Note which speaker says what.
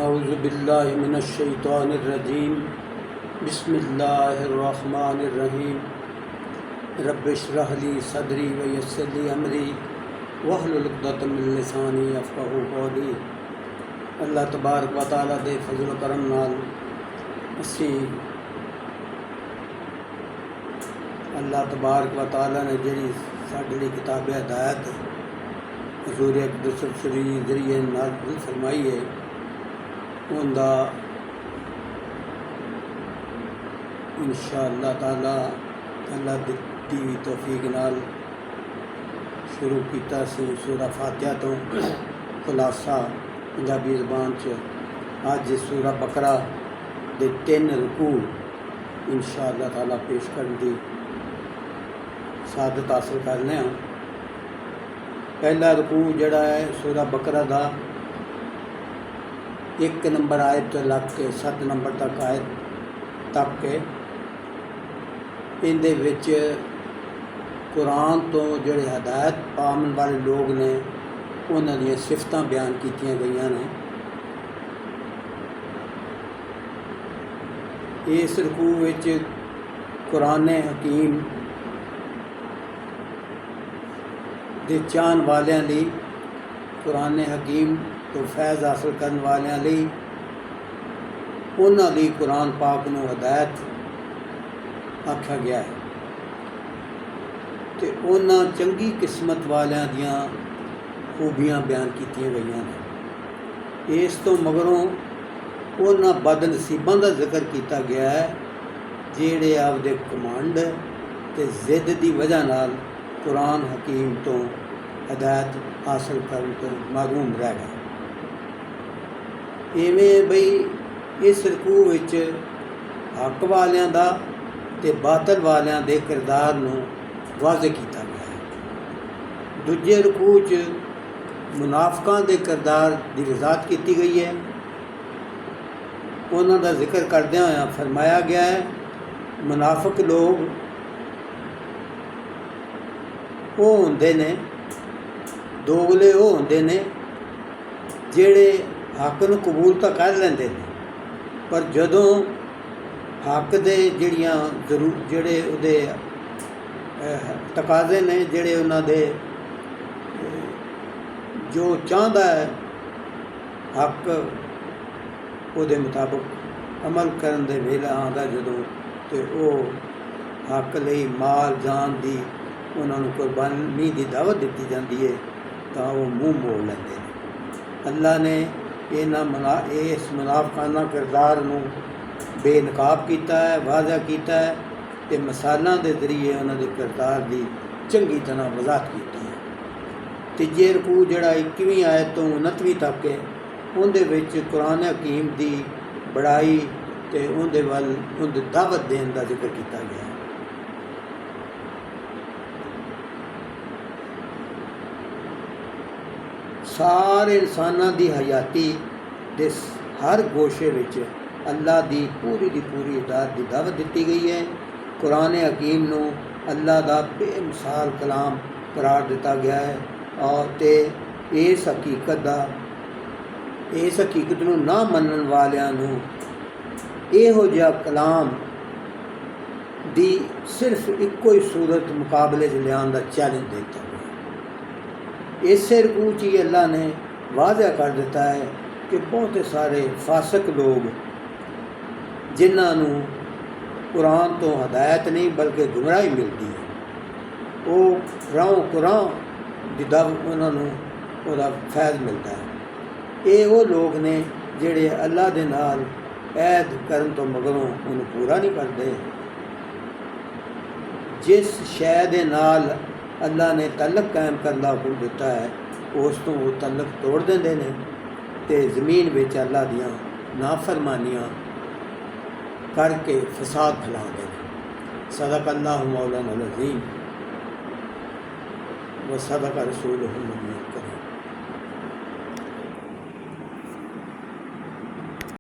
Speaker 1: اعوذ باللہ من الشیطان الرجیم بسم اللہ الرحمن الرحیم رب اشرح لی صدری ویسر لی امری واحلل عقدۃ من لسانی یفقہوا قولی۔ اللہ تبارک و تعالیٰ دے فضل و کرم نال اللہ تبارک و تعالیٰ نے جڑی ساڈے لئی کتاب ہدایت حضور اقدس شریف ذریعے نازل فرمائی ہے ان دا انشاءاللہ تعالیٰ اللہ دی توفیق نال شروع کیتا سی سورہ فاتحہ تو خلاصہ پنجابی زبان اج سورہ بقرہ دے 3 رکوع انشاءاللہ تعالیٰ پیش کرن دی سعادت حاصل کرنے ہاں۔ پہلا رکوع جڑا ہے سورہ بقرہ دا 1 نمبر آیت تو لگ کے 7 نمبر تک آیت تک کے اندے وچ قرآن تو جڑے ہدایت پامن والے لوگ نے انہاں دی صفتاں بیان کیتیاں گئیاں نے۔ اس رکوع وچ قرآن حکیم دے چاہن والیاں لئی قرآن حکیم تو فیض حاصل کرنے والیاں لئی انہاں لئی قرآن پاک نو ہدایت آکھیا گیا ہے تے انہاں چنگی قسمت والیاں دیاں خوبیاں بیان کیتیاں گئیاں نے۔ اس تو مگروں انہاں بد نصیباں دا ذکر کیتا گیا ہے جیڑے آپ دے کمانڈ تے ضد دی وجہ نال قرآن حکیم تو ہدایت حاصل کرن تو محروم رہ گئے۔ ایویں بھئی اس رکوع وچ حق والیاں دا تے باطل والیاں دے کردار نو واضح کیتا گیا ہے۔ دوجے رکوع وچ منافقاں دے کردار دی وضاحت کیتی گئی ہے۔ انہاں دا ذکر کردیاں ہویا فرمایا گیا ہے منافق لوگ وہ ہوندے نے دوگلے وہ ہوندے نے جڑے حق نو قبول تو کر لیندے نے پر جدوں حق دے جڑے دے تقاضے نے جڑے انہاں دے جو چاہندا ہے حق وہ دے مطابق عمل کرن دے ویلا آندا جدوں تے او حق لئی مال جان دی انہاں نوں قربانی دی دعوت دتی جاندی ہے تاں وہ منہ موڑ لیندے نے۔ اللہ نے اس منافقانہ کردار نو بے نقاب کیتا ہے، واضح کیتا ہے تے مثالاں دے ذریعے انہاں دے کردار دی چنگی طرح وضاحت کیتی ہے۔ تیجے رکوع جڑا 21ویں آیت تو 29ویں تک ہے ان دے وچ قرآن حکیم دی بڑائی تے ان دے دعوت دین دا ذکر کیتا گیا ہے۔ سارے انساناں دی حیاتی دے ہر گوشے وچ اللہ دی پوری اطاعت دی دعوت دیتی گئی ہے۔ قرآن حکیم نو اللہ دا بے مثال کلام قرار دیتا گیا ہے اور تے اس حقیقت نو نہ منن والیاں نو یہو جہا کلام دی صرف ایکو ہی صورت مقابلے چ لیان دا چیلنج دیتا گیا۔ اسے رکوع ہی اللہ نے واضح کر دیتا ہے کہ بہت سارے فاسق لوگ جنہاں نو قرآن تو ہدایت نہیں بلکہ گمراہی ملتی ہے وہ قرآن دی دعوت انہاں نوں وہ فیض ملتا ہے۔ یہ وہ لوگ نے جڑے اللہ دے نال عہد کرن تو مگروں انہوں پورا نہیں کرتے۔ جس شے دے نال اللہ نے تعلق قائم کرنا حکم دیتا ہے اس تو وہ تعلق توڑ دیندے نے تے زمین وچ اللہ دیاں نافرمانیاں کر کے فساد پھیلا دے نے۔ صدق اللہ مولانا العظیم و صدق رسولہ النبی۔